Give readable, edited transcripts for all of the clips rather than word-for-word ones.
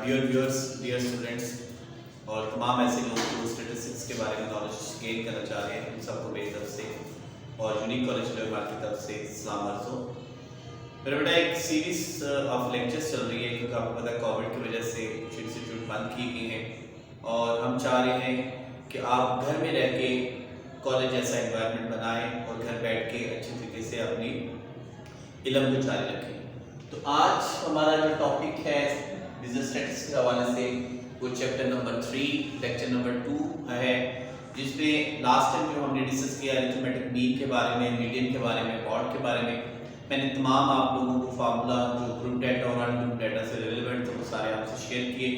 Dear viewers, dear students और तमाम ऐसे लोग जो स्टैटिस्टिक्स के बारे में नॉलेज गेन करना चाह रहे हैं, उन सबको मेरी तरफ से और यूनिक कॉलेज लेवल की तरफ से सलाम अर्ज़ हो। मेरा बेटा एक सीरीज ऑफ लेक्चर्स चल रही है क्योंकि आपको पता है कोविड की वजह से कुछ इंस्टीट्यूट बंद किए गए हैं और हम चाह रहे हैं कि आप घर में रह के कॉलेज जैसा एनवायरनमेंट बनाएं और घर बैठ के अच्छी तरीके से अपनी इल्म को जारी रखें। तो आज हमारा जो टॉपिक है बिजनेस स्टैटिस्टिक्स के हवाले से वो चैप्टर नंबर 3 लेक्चर नंबर 2 है, जिसमें लास्ट टाइम जो हमने डिस्कस किया अरिथमेटिक मीन के बारे में, मीडियन के बारे में, ऑड के बारे में। मैंने तमाम आप लोगों को फार्मूला जो ग्रुप डाटा और अनग्रुप डाटा से रिलेवेंट थे वो सारे आपसे शेयर किए।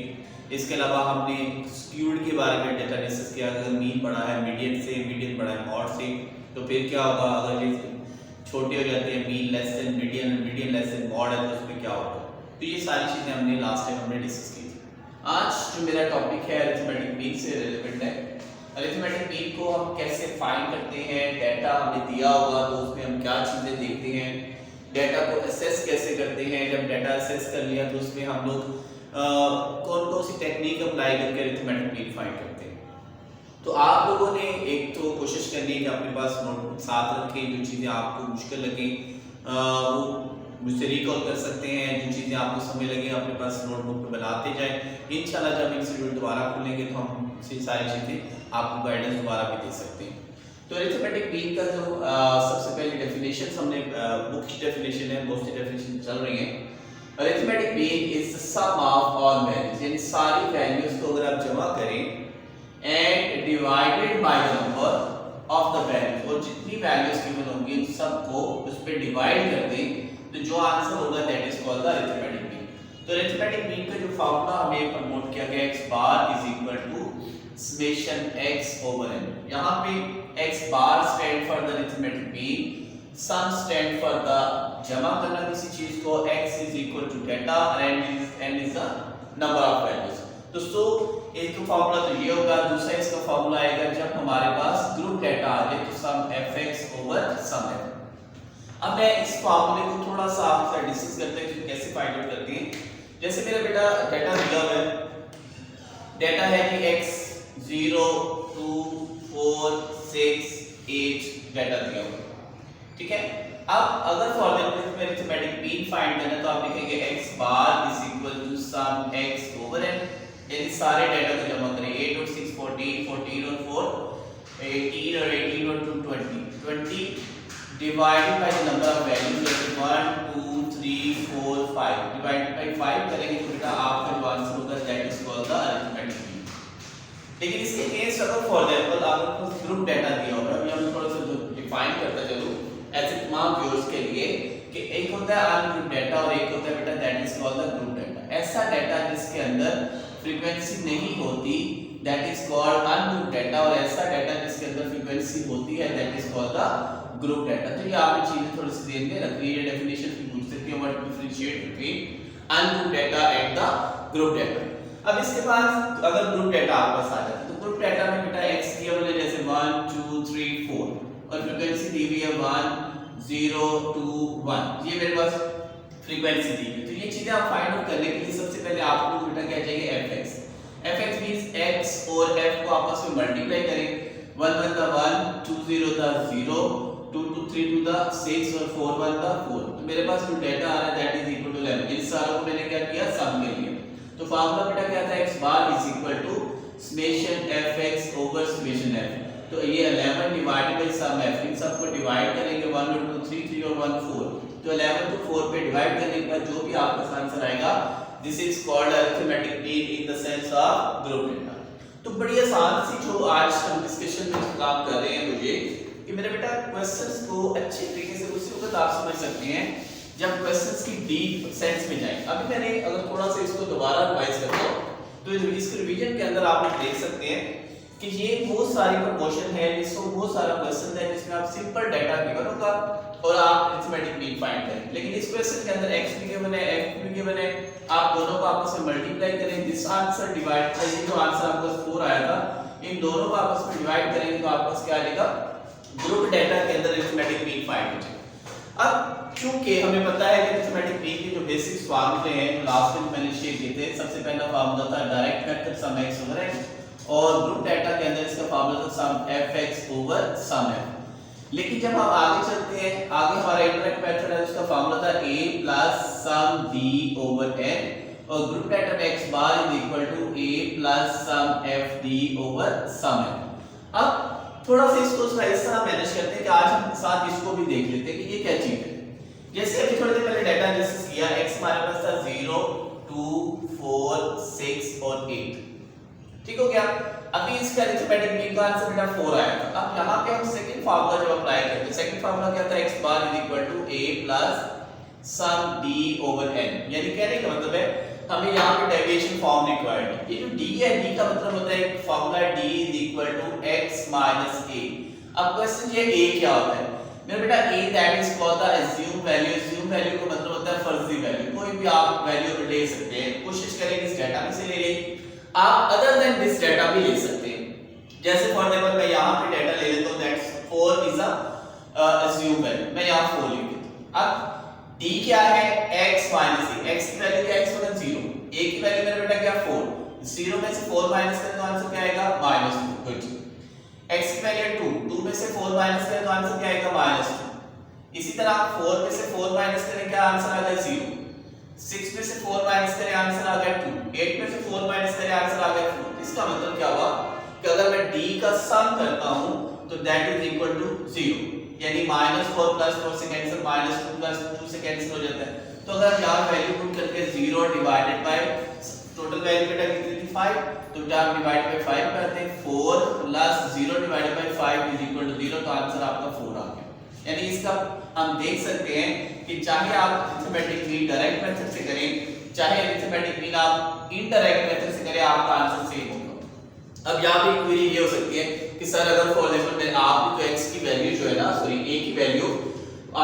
इसके अलावा हमने स्क्यूड के बारे में डाटा डिस्कस किया, अगर मीन बड़ा है मीडियन से, मीडियन बड़ा है ऑड से, तो फिर क्या होगा। अगर ये छोटे हो जाते हैं mean less than median, median less than odd है तो उसमें क्या होगा। तो ये सारी चीज़ें हमने लास्ट टाइम हमने डिस्कस की थी। आज जो मेरा टॉपिक है अरिथमेटिक मीन से रिलेवेंट है। अरिथमेटिक मीन को हम कैसे फाइंड करते हैं, डाटा हमें दिया होगा तो उसमें हम क्या चीज़ें देखते हैं, डाटा को असेस कैसे करते हैं, जब डाटा असेस कर लिया तो उसमें हम लोग कौन कौन सी टेक्निक अप्लाई करके अरिथमेटिक मीन फाइंड करते हैं। तो आप लोगों ने एक तो कोशिश करनी है कि अपने पास नोटबुक साथ रखें, जो चीज़ें आपको मुश्किल लगें वो मुझसे रिकॉल कर सकते हैं, जो चीज़ें आपको समय लगे अपने पास नोटबुक पे बनाते जाएं। इंशाल्लाह जब इंस्टीट्यूट दोबारा खुलेंगे तो हम ये सारी चीज़ें आपको गाइडेंस दोबारा भी दे सकते हैं। तो अरिथमेटिक मीन का जो सबसे पहले डेफिनेशन हमने मुख्य डेफिनेशन है, बहुत सी डेफिनेशन चल रही हैं। Arithmetic mean is the sum of all values, यानी सारी वैल्यूज को अगर आप जमा करें and divided by the number of the values, और जितनी वैल्यूज गिवन होंगी उन सबको उस पे डिवाइड कर दें तो जो आंसर होगा that is called the arithmetic mean. तो अरिथमेटिक मीन का जो फार्मूला हमें प्रमोट किया गया x bar is equal to summation x over n। यहां पे x bar stand for the arithmetic mean, sum stand for the जमा करना किसी चीज को, x is equal to data and n is the number of values. दोस्तों एक तो फार्मूला तो ये होगा, दूसरा इसका फार्मूला आएगा जब हमारे पास ग्रुप डाटा आ जाए तो सम fx ओवर सम f। अब मैं इस फार्मूले को थोड़ा सा आपसे डिस्कस करते हैं कि कैसे फाइंड आउट करते हैं। जैसे मेरा बेटा डाटा दिया हुआ है, डाटा है कि x 0 2 4 6 8 डाटा दिया हुआ है, ठीक है। अब अगर फॉर्मूले में अरिथमेटिक मीन फाइंड करना तो आप लिखेंगे x bar is equal to sum x over n, यानी सारे डाटा को जमा करें 8 और 6 14, 14 और 4 18 और 18 और 2 20 divided by the number of values, जैसे 1 2 3 4 5 divided by 5 करेंगे तो बेटा आपका जो आंसर होगा that is called the arithmetic mean. लेकिन इसके अगेंस्ट अगर फॉर एग्जांपल आपको ग्रुप डाटा दिया होगा, मैं थोड़ा सा डिफाइन करता चलूं ऐसे तमाम व्यूअर्स के लिए कि एक होता है अनग्रुप डाटा और एक होता है बेटा that is called the group data. ऐसा डाटा जिसके अंदर फ्रीक्वेंसी नहीं होती that is called ungroup data, और ऐसा डाटा जिसके अंदर फ्रीक्वेंसी होती है that is called the group data. तो ये आपने चीजें थोड़ी सी ध्यान में रखनी है, डेफिनेशन भी पूछ सकती है what differentiate between ungroup data and the group data. अब इसके बाद अगर ग्रुप डाटा आपके पास आ जाता है तो ग्रुप डाटा में बेटा x दिया हुआ है जैसे 1 2 3 4 और फ्रीक्वेंसी दी हुई है 1 0 2 1, ये मेरे पास फ्रीक्वेंसी दी हुई है। तो ये चीजें आप फाइंड आउट करने के लिए सबसे पहले आपको बेटा क्या चाहिए fx। fx मींस x और f को आपस में मल्टीप्लाई करें, 1 1 द 1 2 0 द 0 2 2 3 2 द 6 और 4 1 द 4। तो मेरे पास जो डाटा आ रहा है दैट इज इक्वल टू 11। इन सारों को मैंने क्या किया सम कर लिया। तो फार्मूला बेटा क्या था x bar is equal to summation fx over summation f। तो ये 11 डिवाइडेड बाय सम f, इन सब को डिवाइड करेंगे 1 और 2 3 3 और 1 4। तो 11 को 4 पे डिवाइड करने के बाद जो भी आपका आंसर आएगा this is called arithmetic mean in the sense of group data. तो बड़ी आसान सी जो आज हम डिस्कशन में काम कर रहे हैं मुझे कि मेरे बेटा क्वेश्चंस को अच्छे तरीके से उसी वक्त आप समझ सकते हैं जब क्वेश्चंस की डीप सेंस में जाएं। अभी मैंने अगर थोड़ा सा इसको दोबारा रिवाइज करता हूं तो इस रिवीजन के अंदर आप देख सकते हैं कि ये बहुत सारी प्रपोर्शन है, इसको बहुत सारा क्वेश्चन है जिसमें आप सिंपल डाटा गिवन होगा और आप अरिथमेटिक मीन फाइंड करें। लेकिन इस क्वेश्चन के अंदर x भी गिवन है f भी गिवन है, आप दोनों को आपस में मल्टीप्लाई करें, दिस आंसर डिवाइड करें, जो आंसर आपका 4 आया था इन दोनों को आपस में डिवाइड करेंगे तो आपके पास क्या आ जाएगा ग्रुप डाटा के अंदर अरिथमेटिक मीन फाइंड हो जाएगा। अब क्योंकि हमें पता है कि अरिथमेटिक मीन के जो बेसिक फार्मूले हैं लास्ट में मैंने शेयर किए थे। सबसे पहला फार्मूला था डायरेक्ट मेथड सम x ओवर x और ग्रुप डाटा के अंदर इसका फार्मूला था सम fx ओवर सम f। लेकिन जब हम आगे चलते हैं, आगे हमारा इंडायरेक्ट मेथड है, उसका फार्मूला था a plus sum d over n और ग्रुप डाटा में x bar is equal to a plus sum f d over sum f। अब थोड़ा सा इसको इस तरह मैनेज करते हैं कि आज हम साथ इसको भी देख लेते हैं कि ये क्या चीज है। जैसे अभी थोड़ी देर पहले डाटा एनालिसिस किया, x हमारे पास था 0 2 4 6 और 8, ठीक हो गया। अभी इसका अरिथमेटिक मीन का आंसर बेटा 4 आया था। अब यहां पे हम सेकंड फार्मूला जब अप्लाई करते हैं, सेकंड फार्मूला क्या था, x bar is equal to a plus sum d over n। यानी कहने का मतलब है हमें यहाँ पे डेविएशन फॉर्म रिक्वायर्ड है। ये जो d है, d का मतलब होता है formula d is equal to x minus a। अब क्वेश्चन ये a क्या होता है मेरा बेटा, a that is called the assume value. Assume value का मतलब होता है फर्जी वैल्यू, कोई भी आप वैल्यू ले सकते हैं। कोशिश करें इस डाटा में से ले लें, आप अदर देन दिस डाटा भी ले सकते हैं। जैसे फॉर एग्जांपल मैं यहाँ पे डाटा ले लेता हूँ, that's 4 is a assume value, मैं यहाँ 4 लिख देता हूँ। अब d क्या है, x माइनस a, x की वैल्यू क्या है, x बराबर 0, a की वैल्यू मेरा बेटा क्या 4, 0 में से 4 माइनस करें तो आंसर क्या आएगा -2। गुड। x की वैल्यू 2, 2 में से 4 माइनस करें तो आंसर क्या आएगा -2। इसी तरह 4 में से 4 माइनस करें क्या आंसर आ गया 0, 6 में से 4 माइनस करें आंसर आ गया 2, 8 में से 4 माइनस करें आंसर आ गया 4। इसका मतलब क्या हुआ कि अगर मैं d का सम करता हूं तो दैट इज इक्वल टू 0, यानी -4 प्लस 4 से कैंसिल, -2 प्लस 2 से कैंसिल हो जाता है। तो अगर हम यहाँ वैल्यू पुट करके 0 डिवाइडेड बाय टोटल वैल्यू बेटा कितनी थी 5, तो जब डिवाइड बाय 5 करते हैं 4 plus 0 divided by 5 is equal to 0, तो आंसर आपका 4 आ गया। यानी इसका हम देख सकते हैं कि चाहे आप अरिथमेटिक मीन डायरेक्ट मेथड से करें, चाहे अरिथमेटिक मीन आप इनडायरेक्ट मेथड से करें, आपका आंसर सेम होगा। अब यहाँ पे क्वेरी ये हो सकती है कि सर अगर फॉर एग्जांपल आपने तो x की वैल्यू जो है ना, सॉरी a की वैल्यू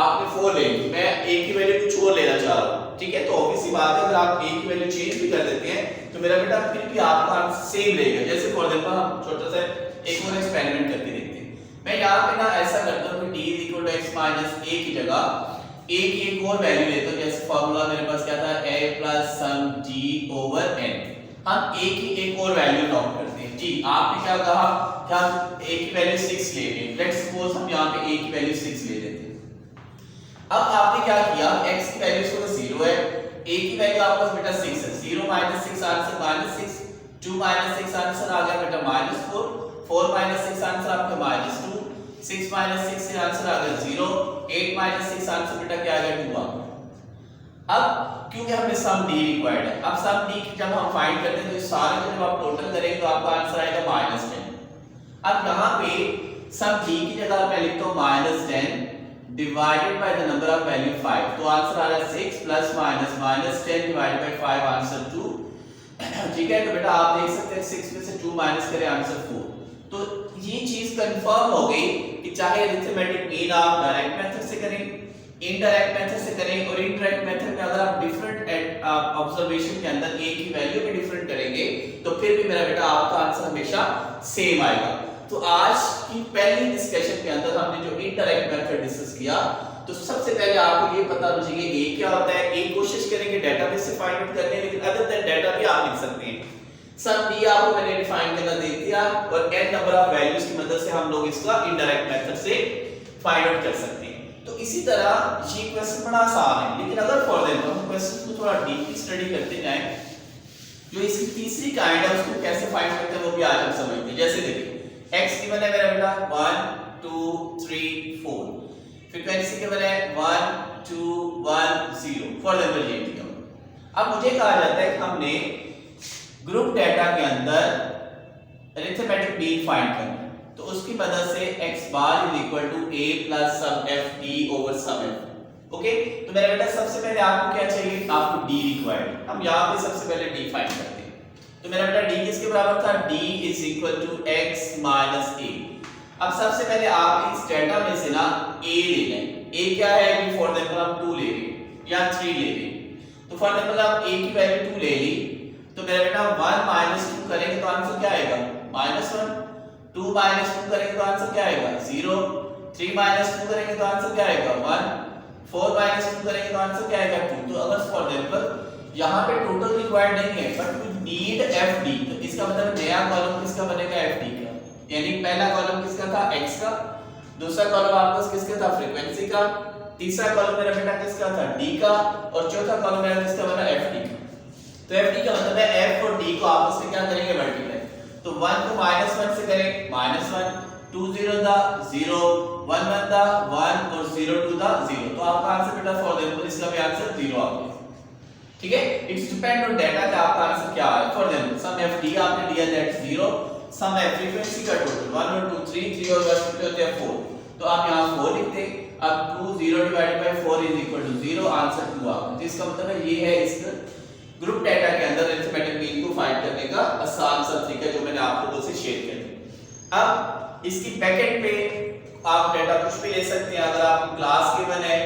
आपने 4 ले ली, मैं a की वैल्यू कुछ और लेना चाह रहा हूं, ठीक है। तो ऑब्वियस सी बात है अगर आप a की वैल्यू चेंज भी कर देते हैं तो मेरा बेटा फिर भी आपका आंसर सेम रहेगा। जैसे फॉर एग्जांपल हम छोटा सा एक और एक्सपेरिमेंट करके देखते हैं। मैं यहाँ पे ना ऐसा करता हूँ कि d = x - a की जगह a की एक और वैल्यू लेता हूँ। जैसे फार्मूला मेरे पास क्या था, a + sum d over n। हम a की एक और वैल्यू नोट करते हैं। जी आपने क्या कहा कि हम a की वैल्यू 6 ले लें। लेट्स सपोज हम यहाँ पे a की वैल्यू 6 ले लेते हैं। अब आपने क्या किया, x की वैल्यू इसको 0 है, a की वैल्यू आपके पास बेटा 6 है, 0 - 6 आंसर -6, 2 - 6 आंसर आ गया बेटा -4, 4 - 6 आंसर आपका -2, 6 - 6 से आंसर आ गया 0, 8 - 6 आंसर बेटा क्या आ गया 2 आ गया। अब क्योंकि हमें सम d रिक्वायर्ड है, अब सम d की जब हम फाइंड करते हैं तो इस सारे को जब आप टोटल करेंगे तो आपका आंसर आएगा -10। अब यहाँ पे सम d की जगह मैं लिखता हूँ -10 divided by the number of value 5, तो आंसर आ रहा है 6 plus minus -10 divided by 5 answer 2। ठीक है, तो बेटा आप देख सकते हैं 6 में से 2 माइनस करें आंसर 4। तो ये चीज कंफर्म हो गई कि चाहे अरिथमेटिक मीन आप डायरेक्ट मेथड से करें, इनडायरेक्ट मेथड से करें, और इनडायरेक्ट मेथड में अगर आप डिफरेंट ऑब्जर्वेशन के अंदर a की वैल्यू भी डिफरेंट करेंगे तो फिर भी मेरा बेटा आपका आंसर हमेशा सेम आएगा। तो आज की पहली डिस्कशन के अंदर हमने जो इनडायरेक्ट मेथड डिस्कस किया, तो सबसे पहले आपको ये पता होना चाहिए a क्या होता है। a कोशिश करेंगे डेटाबेस से फाइंड आउट करने, लेकिन अदर देन डाटा भी आप लिख सकते हैं। सम d आपको मैंने डिफाइन करना दे दिया और n नंबर ऑफ वैल्यूज की मदद से हम लोग इसका इनडायरेक्ट मेथड से फाइंड आउट कर सकते हैं। तो इसी तरह ये क्वेश्चन बड़ा आसान है, लेकिन अगर फॉर एग्जांपल हम क्वेश्चन को थोड़ा डीपली स्टडी करते जाएं, जो इसकी तीसरी काइंड है उसको कैसे फाइंड करते हैं वो भी आज हम समझते हैं। जैसे देखिए x गिवन है मेरा बेटा 1 2 3 4, फ्रीक्वेंसी गिवन है 1 2 1 0, फॉर एग्जांपल ये दिया। अब मुझे कहा जाता है कि हमने ग्रुप डाटा के अंदर अरिथमेटिक मीन फाइंड करना, तो उसकी मदद से x bar is equal to a plus sum f d over sum f। Okay, तो मेरा बेटा सबसे पहले आपको क्या चाहिए, आपको d रिक्वायर्ड। हम यहाँ पे सबसे पहले d फाइंड करते हैं। तो मेरा बेटा d किसके बराबर था, d is equal to x minus a। अब सबसे पहले आप इस डाटा में से ना a ले लें। a क्या है, कि फॉर एग्जांपल हम 2 ले लें या 3 ले लें। तो फॉर एग्जांपल आप a की वैल्यू 2 ले ली, तो मेरा बेटा 1 माइनस 2 करेंगे तो आंसर क्या आएगा -1, 2 माइनस 2 करेंगे तो आंसर क्या आएगा 0, 3 माइनस 2 करेंगे तो आंसर क्या आएगा 1, 4 माइनस 2 करेंगे तो आंसर क्या आएगा 2। तो अगर फॉर एग्जांपल यहाँ पे टोटल रिक्वायर्ड नहीं है बट वी नीड एफडी, तो इसका मतलब नया कॉलम किसका बनेगा एफडी का, यानी पहला कॉलम किसका था x का, दूसरा कॉलम आपका किसका था फ्रीक्वेंसी का, तीसरा कॉलम मेरा बेटा किसका था d का, और चौथा कॉलम मेरा किसका बना fd का। तो fd का मतलब है f और d को आपस में क्या करेंगे मल्टीप्लाई, तो 1 को -1 से करें -1, 2 0 दा 0, 1 1 दा 1 और 0 2 दा 0, तो आपका आंसर बेटा फॉर एग्जांपल इसका भी आंसर 0 आ गया। ठीक है, इट्स डिपेंड ऑन डाटा का आपका आंसर क्या है। फॉर एग्जांपल सम fd आपने दिया दैट 0, सम है फ्रीक्वेंसी का टोटल 1 और 2 3 3 और 1 कितने होते हैं 4, तो आप यहां 4 लिखते, अब 2 0 divided by 4 is equal to 0, answer 2 आ गया। तो इसका मतलब है ये है इस ग्रुप डाटा के अंदर अरिथमेटिक मीन को फाइंड करने का आसान सा तरीका जो मैंने आप लोगों से शेयर कर दिया। अब इसकी पैकेट पे आप डाटा कुछ भी ले सकते हैं, अगर आप क्लास गिवन है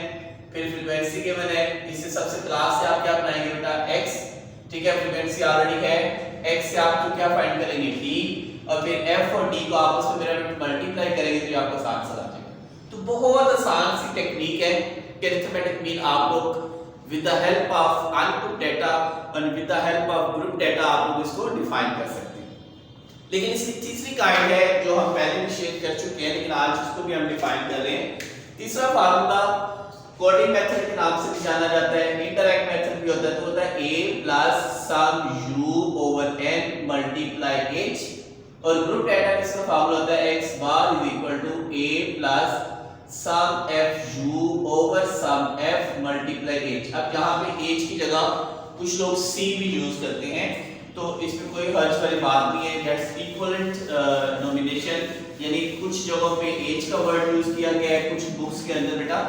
फिर फ्रीक्वेंसी गिवन है, इससे सबसे क्लास से आप क्या बनाएंगे बेटा x, ठीक है, फ्रीक्वेंसी ऑलरेडी है, x से आप तो क्या फाइंड करेंगे d, और फिर f और d को आपस में मेरा मल्टीप्लाई करेंगे तो आपका आंसर आ जाएगा। तो बहुत आसान सी टेक्निक है कि अरिथमेटिक मीन आप लोग with the help of input data and with the help of group data आप लोग इसको डिफाइन कर सकते हैं। लेकिन इसकी तीसरी काइंड है जो हम पहले भी शेयर कर चुके हैं, लेकिन आज इसको भी हम डिफाइन कर रहे हैं। तीसरा फार्मूला कोडिंग मेथड के नाम से भी जाना जाता है, इंटरैक्ट मेथड भी होता है, तो होता है a plus sum u over n multiply h, और ग्रुप डाटा किसका फार्मूला होता है x bar is equal to a plus sum f u over sum f multiply h। अब यहाँ पे h की जगह कुछ लोग c भी यूज करते हैं, तो इसमें कोई हर्ज वाली बात नहीं है, दैट्स इक्विवेलेंट नोमिनेशन, यानी कुछ जगहों पे h का वर्ड यूज किया गया है, कुछ बुक्स के अंदर बेटा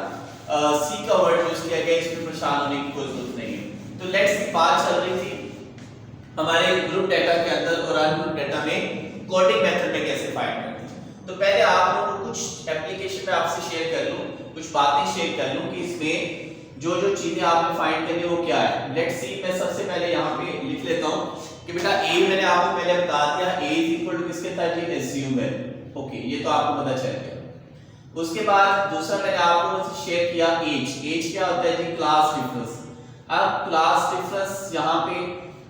c का वर्ड यूज किया गया है, इसमें परेशान होने की कोई जरूरत नहीं है। तो लेट्स सी बात चल रही थी हमारे ग्रुप डाटा के अंदर और अनग्रुप डाटा में कोडिंग मेथड में कैसे फाइंड करते हैं। तो पहले आप लोगों को कुछ एप्लीकेशन में आपसे शेयर कर लूं, कुछ बातें शेयर कर लूं कि इसमें जो जो चीजें आपने फाइंड करनी है वो क्या है। लेट्स सी, मैं सबसे पहले यहाँ पे लिख लेता हूँ कि बेटा a मैंने आपको पहले बता दिया, a इज इक्वल टू किसके था जी एज्यूम है, ओके ये तो आपको पता चल गया। उसके बाद दूसरा मैंने आप लोगों से शेयर किया एज क्या होता है जी क्लास डिफरेंस। अब क्लास डिफरेंस यहाँ पे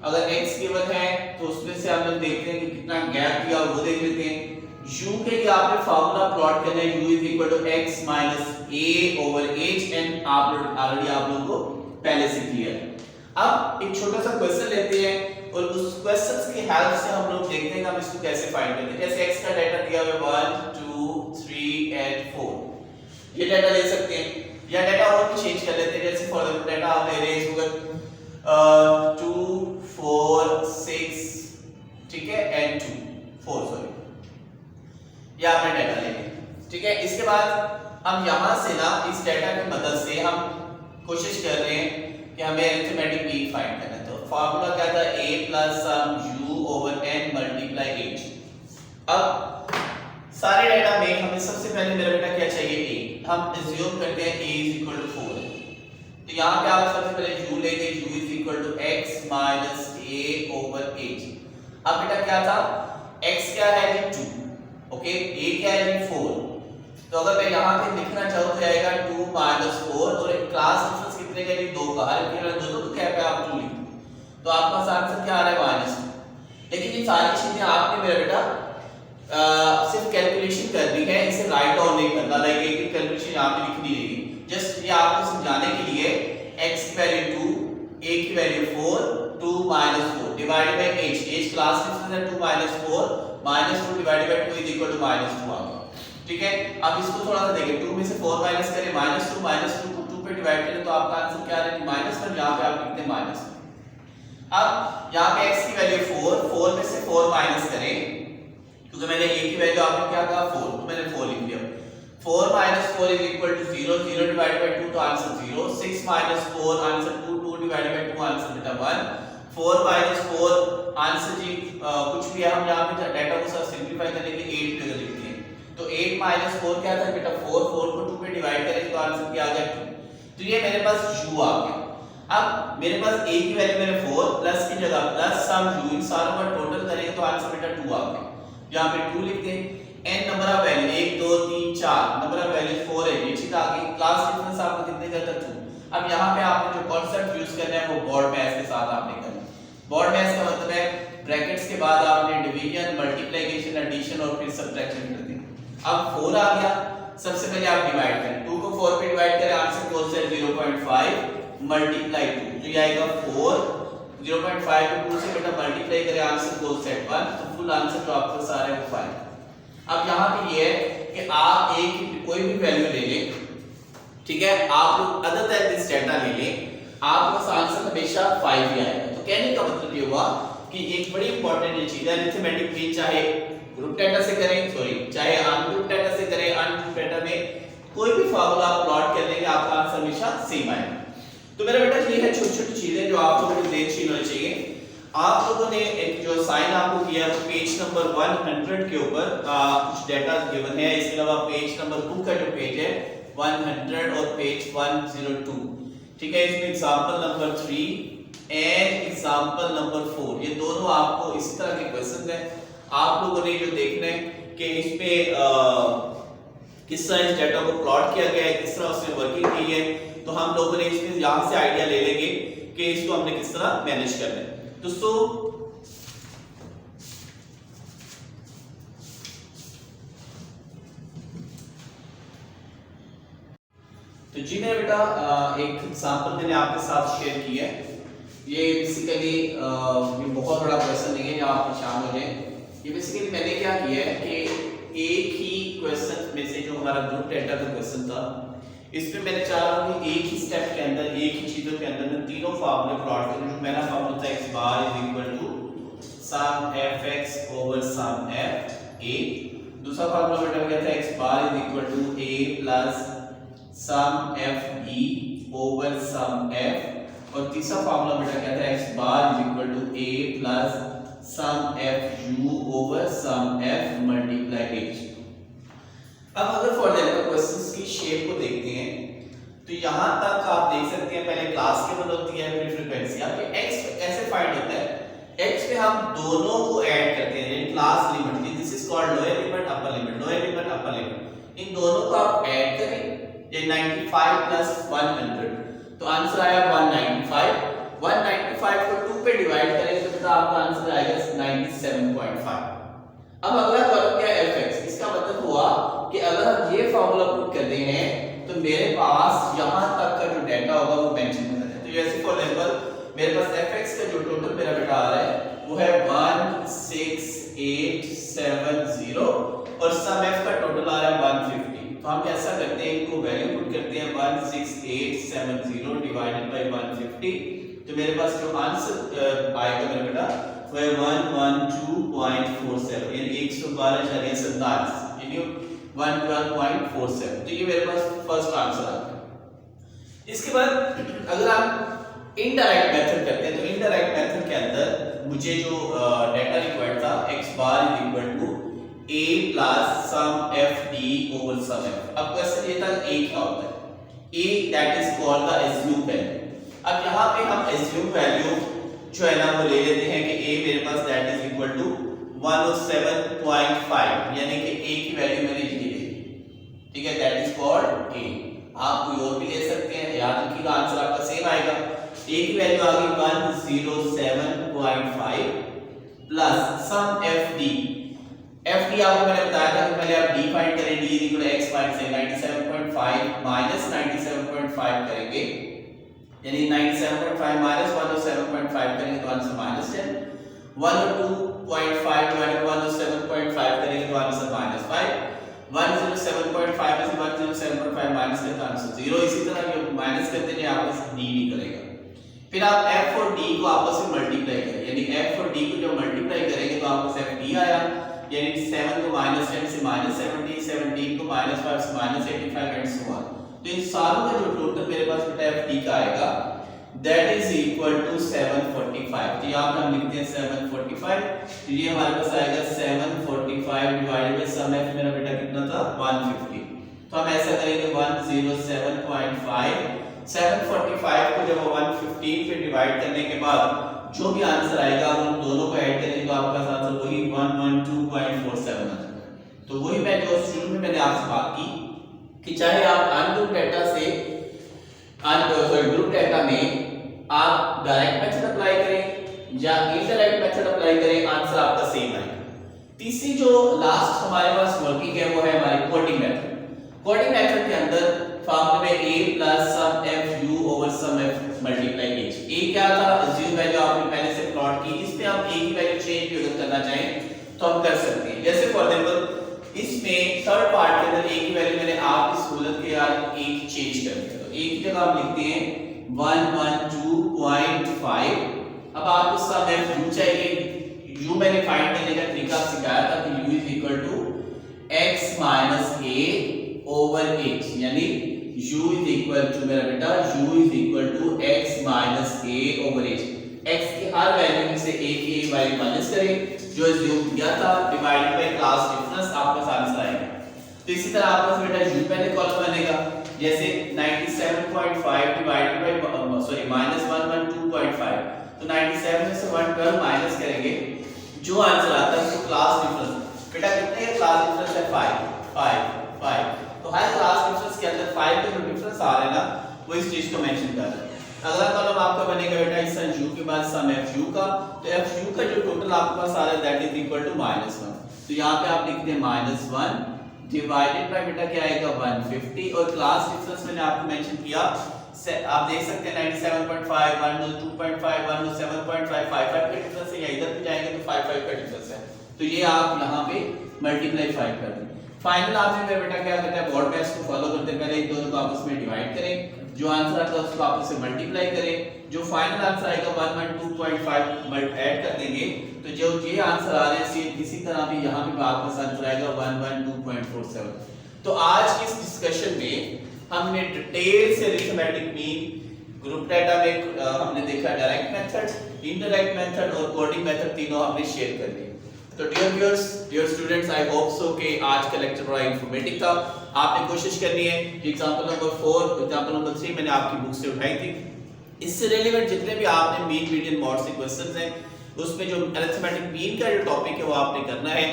अगर x गिवन है तो उसमें से हम लोग देखते हैं कि कितना गैप दिया वो देख लेते हैं। u के लिए आपने फार्मूला प्लॉट करना है, u is equal to x minus a over h, and आप ऑलरेडी आप लोगों को पहले से क्लियर है। अब एक छोटा सा क्वेश्चन लेते हैं और उस क्वेश्चंस की हेल्प से हम लोग देखते हैं कि हम इसको कैसे फाइंड करते हैं। जैसे x का डाटा दिया हुआ है 1 2 3 एंड 4, ये डाटा ले सकते हैं या डाटा और भी चेंज कर लेते हैं। जैसे फॉर एग्जांपल डाटा आप ले रहे हैं होगा 2 4 6, ठीक है, एंड 2 4 सॉरी, ये आपने डाटा ले लिया, ठीक है। इसके बाद हम यहां से ना इस डाटा की मदद से हम कोशिश कर रहे हैं कि हमें अरिथमेटिक मीन फाइंड करना है। तो फार्मूला क्या था a plus sum u over n multiply h। अब सारे डाटा में हमें सबसे पहले मेरा बेटा क्या चाहिए a, हम अज्यूम करते हैं a is equal to 4 है, तो यहाँ पे आप सबसे पहले u लेंगे, u is equal to x minus a over h। अब बेटा क्या था x क्या है जी 2, ओके, a क्या है जी 4, तो अगर मैं यहाँ पे लिखना चाहूँ तो आएगा 2 minus 4 और एक क्लास डिफरेंस कितने का जी 2 का, हर एक में 2 तो क्या पे आप 2 लिख, तो आपका आंसर क्या आ रहा है -2। लेकिन ये सारी चीजें आपने मेरा बेटा सिर्फ कैलकुलेशन करनी है, इसे राइट डाउन नहीं करना, लाइक एक एक कैलकुलेशन यहाँ पे लिखनी नहीं, जस्ट ये आपको समझाने के लिए x की वैल्यू 2, a की value 4, 2 minus 4 divided by h class difference है 2 minus 4 minus 2 divided by 2 is equal to -2 आ गया, ठीक है। अब इसको थोड़ा सा देखें, 2 में से 4 माइनस करें, -2 को 2 पे डिवाइड करें तो आपका आंसर क्या आ रहा है -1, यहाँ पे आप लिखते हैं -1। अब यहाँ पे x की वैल्यू 4 में से 4 माइनस करें, क्योंकि मैंने a की वैल्यू आपने क्या कहा 4, तो मैंने 4 लिख दिया। 4 minus 4 is equal to 0, 0 divided by 2 तो answer 0, 6 minus 4 answer 2, 2 divided by 2 answer बेटा 1, 4 minus 4 आंसर जी कुछ भी है, हम यहाँ पे डाटा को सब सिंपलीफाई करने के लिए 8 पे लिखते हैं, तो 8 minus 4 क्या था बेटा 4 को 2 पे डिवाइड करेंगे तो आंसर क्या आ गया 2, तो ये मेरे पास u आ गया। अब मेरे पास a की वैल्यू मेरे 4 प्लस की जगह प्लस सम u, इन सारों का टोटल करेंगे तो आंसर बेटा 2 आ गया, यहाँ पे 2 लिखते हैं। n number of value 1 2 3 4 number of value 4 है, ये चीज आ गई। क्लास डिफरेंस आपको कितने का था 2। अब यहाँ पे आपने जो कॉन्सेप्ट यूज करना है वो बोर्ड मैथ्स के साथ आपने करना है। बोर्ड मैथ्स का मतलब है ब्रैकेट्स के बाद आपने डिवीजन, मल्टीप्लिकेशन, एडिशन और फिर सबट्रैक्शन कर दी। अब 4 आ गया, सबसे पहले आप डिवाइड करें, 2 को 4 पे डिवाइड करें, आंसर को से 0.5 मल्टीप्लाई 2, तो ये आएगा 4। 0.5 को 2 से बेटा मल्टीप्लाई करें, आंसर को से 1, तो फुल आंसर जो आपका सारा है वो 5। अब यहाँ पे ये है कि आप एक कोई भी वैल्यू ले लें, ठीक है, आप लोग अदर देन दिस डेटा ले लें, आपका आंसर हमेशा 5 ही आएगा। तो कहने का मतलब ये हुआ कि एक बड़ी इंपॉर्टेंट चीज है अरिथमेटिक मीन, चाहे ग्रुप डेटा से करें, चाहे अनग्रुप डेटा से करें, अनग्रुप डेटा में कोई भी फार्मूला आप प्लॉट कर लेंगे आपका आंसर हमेशा सेम आएगा। तो मेरा बेटा ये है छोटी छोटी चीजें जो आप लोगों को देख होनी चाहिए। आप लोगों ने एक जो साइन आपको किया है पेज नंबर 100 के ऊपर कुछ डेटा गिवन है, इसके अलावा पेज नंबर बुक का जो पेज है 100 और पेज 102, ठीक है, इसमें example number 3 and example number 4 ये दोनों आपको इसी तरह के क्वेश्चन हैं। आप लोगों ने जो देखना है कि इसमें किस तरह इस डेटा को प्लॉट किया गया है, किस तरह उसने वर्किंग की है, तो हम लोगों ने इसमें यहां से आइडिया ले लेंगे कि इसको हमने किस तरह मैनेज करना है। दोस्तों तो जी मेरा बेटा एक एग्जांपल मैंने आपके साथ शेयर की है। ये बेसिकली ये बहुत बड़ा क्वेश्चन नहीं है जहां आप परेशान हो जाएं। ये बेसिकली मैंने क्या किया है कि एक ही क्वेश्चन में से जो हमारा ग्रुप डेटा का क्वेश्चन था, इसमें मैंने चाह रहा हूं कि एक ही स्टेप के अंदर, एक ही चीजों के अंदर मैं तीनों फार्मूले प्लॉट करूं। जो पहला फार्मूला था x bar is equal to sum fx over sum f a, दूसरा फार्मूला बेटा क्या था x bar is equal to a plus sum f b over sum f, और तीसरा फार्मूला बेटा क्या था x bar is equal to a plus sum f u over sum f multiply h। अब अगर फॉर एग्जांपल क्वेश्चंस की shape को देखते हैं तो यहां तक आप देख सकते हैं पहले क्लास केवल होती है, फिर फ्रीक्वेंसी। अब x ऐसे फाइंड होता है, x पे हम दोनों को ऐड करते हैं, क्लास लिमिट थी, this is called lower limit upper limit, lower limit upper limit, इन दोनों को आप ऐड करें, ये 95 प्लस 100, तो आंसर आया 195। 195 को 2 पे डिवाइड करें तो बेटा आपका आंसर आएगा 97.5। अब अगला कॉलम क्या है fx, इसका मतलब हुआ कि अगर हम ये फार्मूला पुट करते हैं तो मेरे पास यहां तक का जो डेटा होगा वो मेंशन करना है। तो जैसे फॉर एग्जांपल मेरे पास fx का जो टोटल मेरा बेटा आ रहा है वो है 16870 और सम f का टोटल आ रहा है 150। तो हम ऐसा करते हैं, इनको वैल्यू पुट करते हैं 16870 डिवाइडेड बाय 150, तो मेरे पास जो आंसर आएगा मेरा बेटा वो है 112.47 यानी 112.47 यानी 112.47। तो ये मेरे पास फर्स्ट आंसर आ गया। इसके बाद अगर हम इनडायरेक्ट मेथड करते हैं तो इनडायरेक्ट मेथड के अंदर मुझे जो डेटा रिक्वायर्ड था x bar is equal to a plus sum f d over sum f। अब क्वेश्चन ये था a क्या होता है, a that is called the assume value. अब यहाँ पे हम एज्यूम वैल्यू जो है ना वो ले लेते हैं कि a मेरे पास दैट इज इक्वल टू 107.5 यानी कि a की वैल्यू मैंने ये ले ली, ठीक है, दैट इज कॉल्ड a। आप कोई और भी ले सकते हैं, याद रखिएगा आंसर आपका सेम आएगा। a की वैल्यू आ गई 107.5 प्लस सम fd। fd आपको मैंने बताया था कि पहले आप d फाइंड करें, d इक्वल x फाइंड से 97.5 माइनस 97.5 करेंगे यानी 97.5 माइनस 107.5 करेंगे तो आंसर -10। 102.5 डिवाइडेड बाय 107.5 करेंगे तो आंसर -5। 107.5 में से 107.5 माइनस करें तो आंसर 0। इसी तरह ये माइनस करते हैं आपस d निकलेगा। फिर आप f और d को आपस में मल्टीप्लाई करें, यानी f और d को जब मल्टीप्लाई करेंगे तो आपको fd आया, यानी 7 को -10 से -70, 17 को -5 से -85 एंड सो ऑन। तो इन सारों का जो टोटल मेरे पास बेटा fd का आएगा दैट इज इक्वल टू 745। तो यहां पे हम लिखते हैं 745, तो ये हमारे पास आएगा 745 डिवाइडेड बाय सम f मेरा बेटा कितना था 150। तो हम ऐसा करेंगे 107.5 745 को जब 115 पे डिवाइड करने के बाद जो भी आंसर आएगा उन दोनों को ऐड करेंगे तो आपका आंसर वही 112.47 आ जाएगा। तो वही मैं जो शुरू में मैंने आपसे बात की कि चाहे आप अनग्रुप डेटा से ग्रुप डेटा में आप डायरेक्ट मेथड अप्लाई करें या इनडायरेक्ट मेथड अप्लाई करें, आंसर आपका सेम आएगा। तीसरी जो लास्ट हमारे पास वर्किंग है वो है हमारी कोडिंग मेथड। कोडिंग मेथड के अंदर फॉर्मूले में a plus sum f u over sum f multiply h। a क्या था, अज्यूम वैल्यू आपने पहले से प्लॉट की, इसमें आप a की वैल्यू चेंज भी अगर करना चाहें तो हम कर सकते हैं। जैसे फॉर एग्जांपल इसमें थर्ड पार्ट के अंदर a की वैल्यू मैंने आपकी सहूलत के यार a की चेंज कर दिया, तो a की जगह हम लिखते हैं 112.5। अब आपको सम f u चाहिए, u मैंने फाइंड करने का तरीका सिखाया था कि u is equal to x minus a over h, यानी u इज इक्वल टू मेरा बेटा u is equal to x minus a over h। x की हर वैल्यू में से a की वैल्यू माइनस करें जो अज्यूम किया था, डिवाइडेड बाय क्लास डिफरेंस, आपका आंसर आएगा। तो इसी तरह आपका बेटा u पहले कॉलम बनेगा, जैसे 97.5 डिवाइडेड बाय माइनस 112.5, तो 97 में से 112 माइनस करेंगे, जो आंसर आता है उसको क्लास डिफरेंस। बेटा कितने का क्लास डिफरेंस है 5, तो हर क्लास डिफरेंस के अंदर 5 के जो डिफरेंस आ रहे हैं ना वो इस चीज को मेंशन कर रहे हैं। अगला कॉलम आपका बनेगा बेटा इस सम u के बाद सम fu का, तो fu का जो टोटल आपके पास आ रहा है दैट इज इक्वल टू -1, तो यहां पे आप लिखते हैं -1 डिवाइडेड बाय बेटा क्या आएगा 150, और क्लास डिफरेंस मैंने आपको मेंशन किया, आप देख सकते हैं 97.5 102.5 107.5 55 का डिफरेंस है, या इधर भी जाएंगे तो 55 का डिफरेंस है, तो ये आप यहां पे मल्टीप्लाई 5 कर दें। फाइनल आंसर में बेटा क्या करता है, बोर्ड बेस को फॉलो करते हैं, पहले इन दोनों को आपस में डिवाइड करें, जो आंसर आता है उसको आपस में मल्टीप्लाई करें, जो फाइनल आंसर आएगा 112.5 ऐड कर देंगे, तो जो ये आंसर आ रहे हैं इसी तरह भी यहां पे आपका आंसर आएगा 112.47। तो आज की इस डिस्कशन में हमने डिटेल से अरिथमेटिक मीन, ग्रुप डाटा में हमने देखा डायरेक्ट मेथड, इनडायरेक्ट मेथड और कोडिंग मेथड, तीनों हमने शेयर कर लिए। तो dear viewers, dear students, I hope so कि आज का लेक्चर बड़ा इंफॉर्मेटिव था। आपने कोशिश करनी है कि एग्जांपल नंबर 4, एग्जांपल नंबर 3 मैंने आपकी बुक से उठाई थी, इससे रिलेवेंट जितने भी आपने मीन, मीडियन, मॉड से क्वेश्चंस हैं उसमें जो अरिथमेटिक मीन का जो टॉपिक है वो आपने करना है।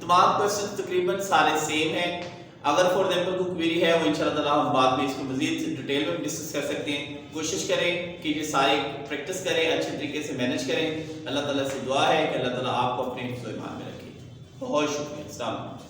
तमाम क्वेश्चंस तकरीबन सारे सेम हैं। अगर फॉर एग्जांपल कोई क्वेरी है वो इंशाल्लाह ताला हम बाद में इसको मजीद डिटेल में डिस्कस कर सकते हैं। कोशिश करें कि ये सारे प्रैक्टिस करें, अच्छे तरीके से मैनेज करें। अल्लाह ताला से दुआ है कि अल्लाह ताला आपको अपने हिफ्ज़-ओ-ईमान में रखे। बहुत शुक्रिया। अस्सलाम वालेकुम।